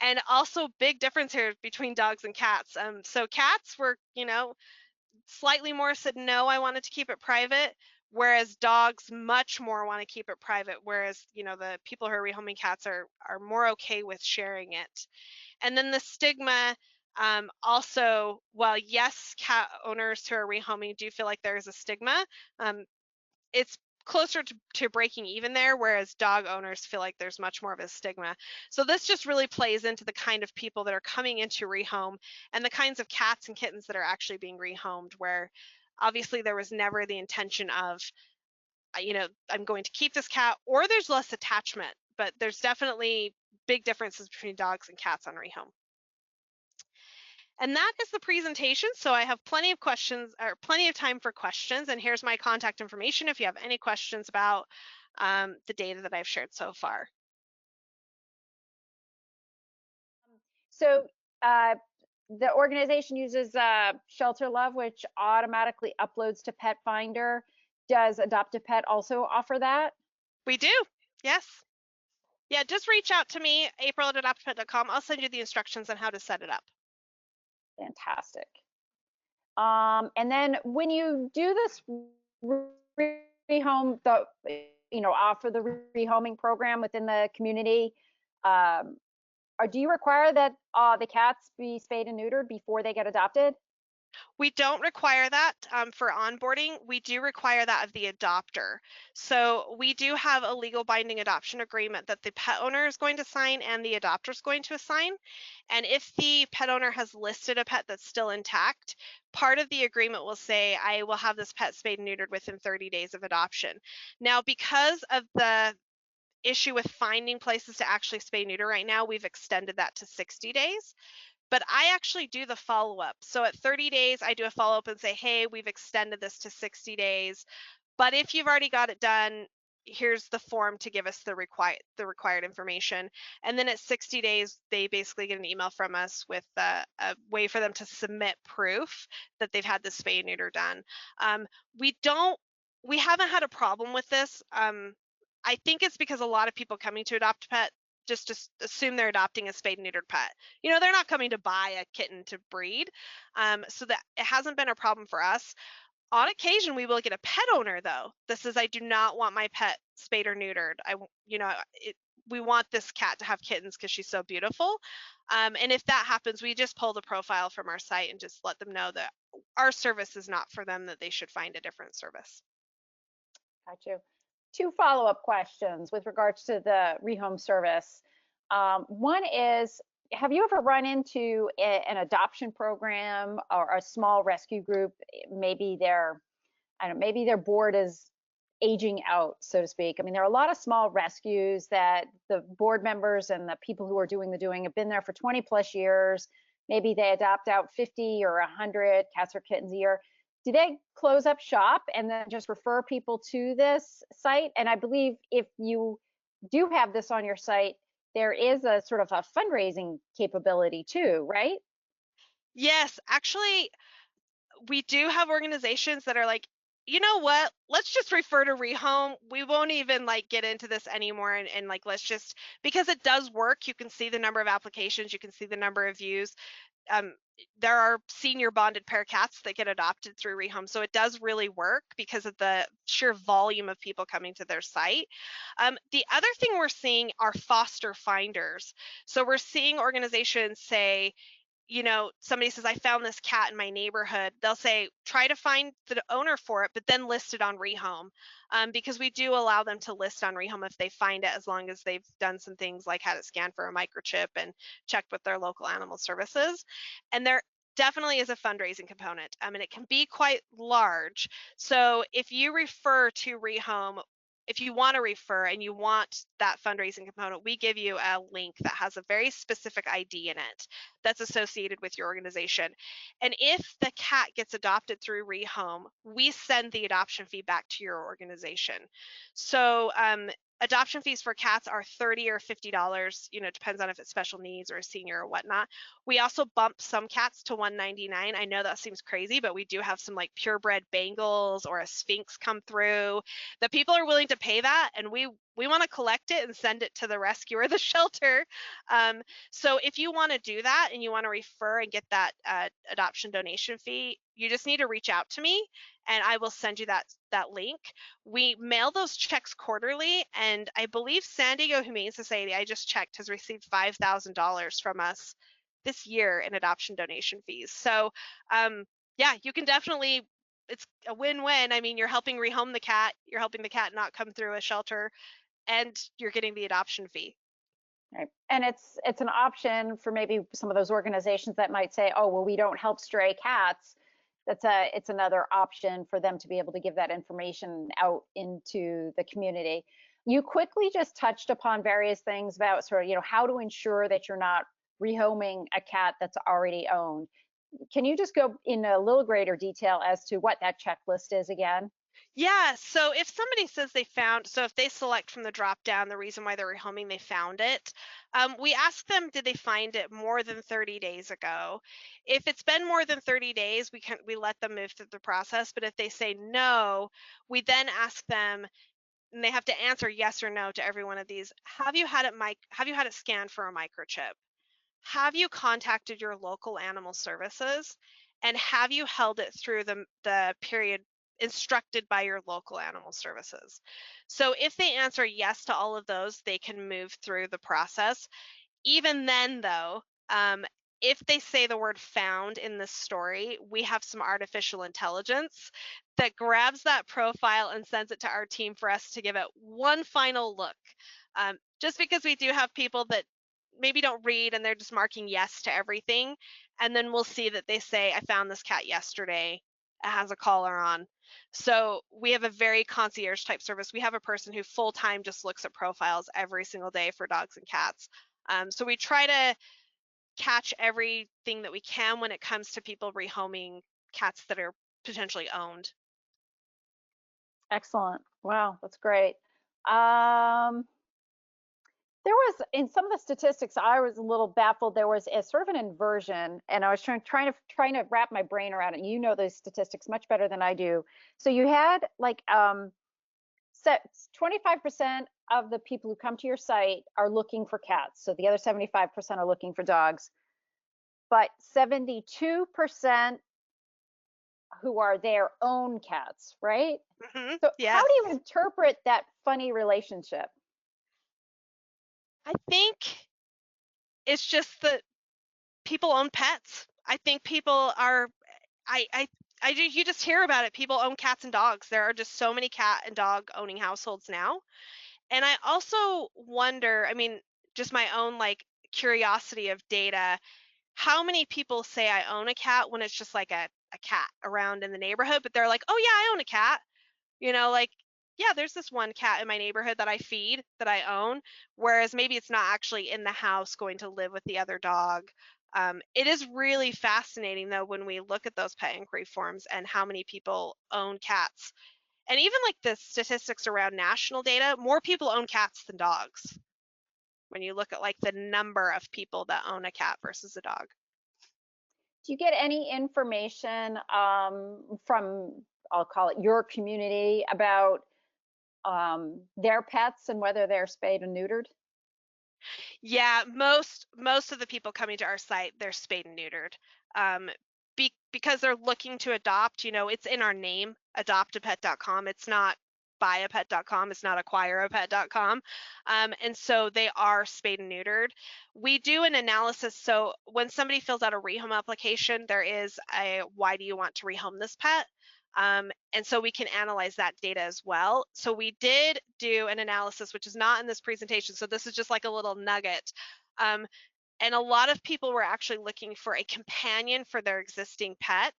And also big difference here between dogs and cats. So cats were, slightly more said no, I wanted to keep it private, whereas dogs much more want to keep it private. Whereas the people who are rehoming cats are more okay with sharing it. And then the stigma. Also, while yes, cat owners who are rehoming do feel like there is a stigma, it's closer to breaking even there, whereas dog owners feel like there's much more of a stigma. So this just really plays into the kind of people that are coming into rehome and the kinds of cats and kittens that are actually being rehomed, where obviously there was never the intention of, I'm going to keep this cat, or there's less attachment, but there's definitely big differences between dogs and cats on rehome. And that is the presentation. So I have plenty of questions, or plenty of time for questions. And here's my contact information if you have any questions about the data that I've shared so far. So the organization uses Shelter Love, which automatically uploads to Pet Finder. Does Adopt a Pet also offer that? We do, yes. Yeah, just reach out to me, april@adoptapet.com. I'll send you the instructions on how to set it up. Fantastic. And then when you do this rehome, offer the rehoming program within the community, or do you require that the cats be spayed and neutered before they get adopted? We don't require that for onboarding. We do require that of the adopter. So we do have a legal binding adoption agreement that the pet owner is going to sign and the adopter is going to assign. And if the pet owner has listed a pet that's still intact, part of the agreement will say, I will have this pet spayed and neutered within 30 days of adoption. Now, because of the issue with finding places to actually spay neuter right now, we've extended that to 60 days. But I actually do the follow-up. So at 30 days, I do a follow-up and say, hey, we've extended this to 60 days. But if you've already got it done, here's the form to give us the required information. And then at 60 days, they basically get an email from us with a way for them to submit proof that they've had the spay and neuter done. We haven't had a problem with this. I think it's because a lot of people coming to adopt a pet just assume they're adopting a spayed and neutered pet. They're not coming to buy a kitten to breed. So that it hasn't been a problem for us. On occasion, we will get a pet owner though. This is, I do not want my pet spayed or neutered. We want this cat to have kittens because she's so beautiful. And if that happens, we just pull the profile from our site and just let them know that our service is not for them, that they should find a different service. Got you. Two follow-up questions with regards to the rehome service. One is, have you ever run into an adoption program or a small rescue group? Maybe maybe their board is aging out, so to speak. I mean, there are a lot of small rescues that the board members and the people who are doing the doing have been there for 20 plus years. Maybe they adopt out 50 or 100 cats or kittens a year. Do they close up shop and then just refer people to this site? And I believe if you do have this on your site, there is a sort of a fundraising capability too, right? Yes, actually, we do have organizations that are like, you know what, let's just refer to Rehome. We won't even get into this anymore, and let's just, because it does work. You can see the number of applications, you can see the number of views. There are senior bonded pair cats that get adopted through Rehome, so it does really work because of the sheer volume of people coming to their site. The other thing we're seeing are foster finders. So we're seeing organizations say, somebody says, I found this cat in my neighborhood. They'll say, try to find the owner for it, but then list it on Rehome, because we do allow them to list on Rehome if they find it, as long as they've done some things like had it scanned for a microchip and checked with their local animal services. And there definitely is a fundraising component, and it can be quite large. So if you refer to Rehome, if you want to refer and you want that fundraising component, we give you a link that has a very specific ID in it that's associated with your organization. And if the cat gets adopted through Rehome, we send the adoption fee back to your organization. So adoption fees for cats are $30 or $50, depends on if it's special needs or a senior or whatnot. We also bump some cats to $199. I know that seems crazy, but we do have some like purebred Bengals or a Sphinx come through that people are willing to pay that, and we want to collect it and send it to the rescue or the shelter. So if you want to do that and you want to refer and get that adoption donation fee, you just need to reach out to me and I will send you that link. We mail those checks quarterly, and I believe San Diego Humane Society, I just checked, has received $5,000 from us this year in adoption donation fees. So yeah, you can definitely, it's a win-win. I mean, you're helping rehome the cat, you're helping the cat not come through a shelter, and you're getting the adoption fee. Right. And it's an option for maybe some of those organizations that might say, oh, well, we don't help stray cats. It's another option for them to be able to give that information out into the community. You quickly just touched upon various things about sort of, how to ensure that you're not rehoming a cat that's already owned. Can you just go in a little greater detail as to what that checklist is again? Yeah, so if somebody says so if they select from the drop down the reason why they're rehoming, they found it, we ask them, did they find it more than 30 days ago? If it's been more than 30 days, we let them move through the process. But if they say no, we then ask them, and they have to answer yes or no to every one of these. Have you had it scanned for a microchip? Have you contacted your local animal services? And have you held it through the period instructed by your local animal services? So if they answer yes to all of those, they can move through the process. Even then, though, if they say the word found in this story, we have some artificial intelligence that grabs that profile and sends it to our team for us to give it one final look. Just because we do have people that maybe don't read and they're just marking yes to everything. And then we'll see that they say, I found this cat yesterday. It has a collar on. So we have a very concierge type service. We have a person who full time just looks at profiles every single day for dogs and cats. So we try to catch everything that we can when it comes to people rehoming cats that are potentially owned. Excellent. Wow, that's great. Um, There was in some of the statistics, I was a little baffled. There was a sort of an inversion, and I was trying to wrap my brain around it. You know those statistics much better than I do. So you had like set 25% of the people who come to your site are looking for cats. So the other 75% are looking for dogs. But 72% who are their own cats, right? So how Yes. do you interpret that funny relationship? I think it's just that people own pets. I think people are I you just hear about it. People own cats and dogs. There are just so many cat and dog owning households now. And I also wonder, I mean, just my own like curiosity of data, how many people say I own a cat when it's just like a cat around in the neighborhood, but they're like, oh yeah, I own a cat. Like, yeah, there's this one cat in my neighborhood that I feed, that I own, whereas maybe it's not actually in the house going to live with the other dog. It is really fascinating, though, when we look at those pet inquiry forms and how many people own cats. And even like the statistics around national data, more people own cats than dogs when you look at like the number of people that own a cat versus a dog. Do you get any information from, I'll call it your community, about their pets and whether they're spayed and neutered? Yeah, most of the people coming to our site, they're spayed and neutered. Because they're looking to adopt, it's in our name, adoptapet.com. It's not buyapet.com, it's not acquireapet.com. And so they are spayed and neutered. We do an analysis. So when somebody fills out a rehome application, there is a why do you want to rehome this pet? And so we can analyze that data as well. So we did do an analysis, which is not in this presentation. So this is just like a little nugget. And a lot of people were actually looking for a companion for their existing pet.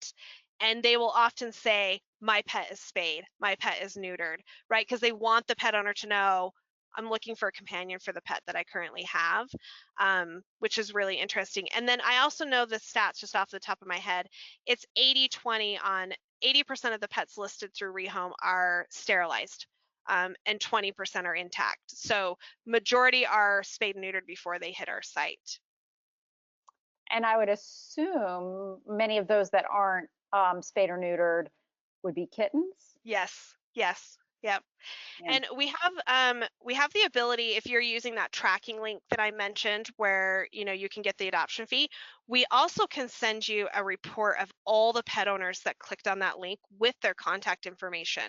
And they will often say, my pet is spayed, my pet is neutered, right? Because they want the pet owner to know I'm looking for a companion for the pet that I currently have, which is really interesting. And then I also know the stats just off the top of my head. It's 80-20 on 80% of the pets listed through Rehome are sterilized. And 20% are intact. So majority are spayed and neutered before they hit our site. And I would assume many of those that aren't spayed or neutered would be kittens. Yes, yes, yep. Yeah. And we have the ability, if you're using that tracking link that I mentioned where you can get the adoption fee, we also can send you a report of all the pet owners that clicked on that link with their contact information.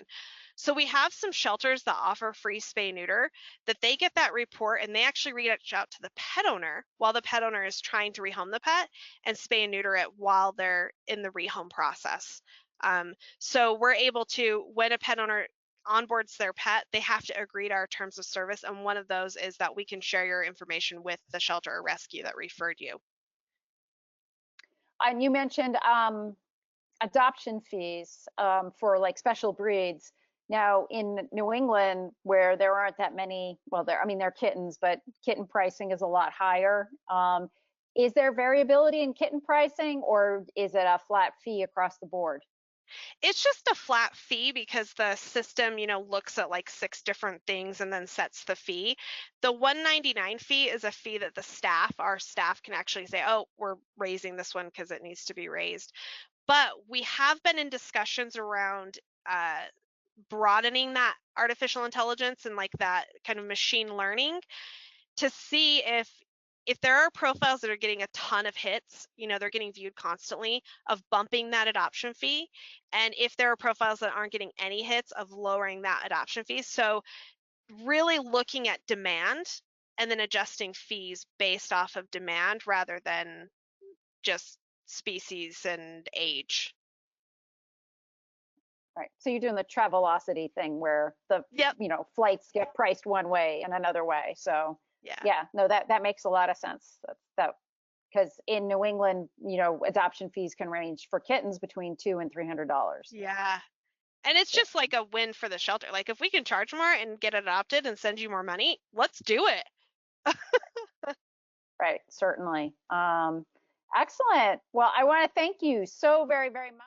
So we have some shelters that offer free spay neuter that they get that report and they actually reach out to the pet owner while the pet owner is trying to rehome the pet and spay and neuter it while they're in the rehome process. So we're able to, when a pet owner onboards their pet, they have to agree to our terms of service. And one of those is that we can share your information with the shelter or rescue that referred you. And you mentioned adoption fees for like special breeds. Now in New England, where there aren't that many, well, I mean, they're kittens, but kitten pricing is a lot higher. Is there variability in kitten pricing, or is it a flat fee across the board? It's just a flat fee because the system, looks at like 6 different things and then sets the fee. The 199 fee is a fee that our staff can actually say, oh, we're raising this one because it needs to be raised. But we have been in discussions around broadening that artificial intelligence and like that kind of machine learning to see if there are profiles that are getting a ton of hits, they're getting viewed constantly, of bumping that adoption fee. And if there are profiles that aren't getting any hits, of lowering that adoption fee. So really looking at demand and then adjusting fees based off of demand rather than just species and age. Right. So you're doing the Travelocity thing where the, Yep. flights get priced one way and another way. So Yeah. yeah, no, that makes a lot of sense. That because in New England, adoption fees can range for kittens between $200 and $300. Yeah. And it's Yeah, just like a win for the shelter. Like if we can charge more and get adopted and send you more money, let's do it. right, certainly. Excellent. Well, I want to thank you so very, very much.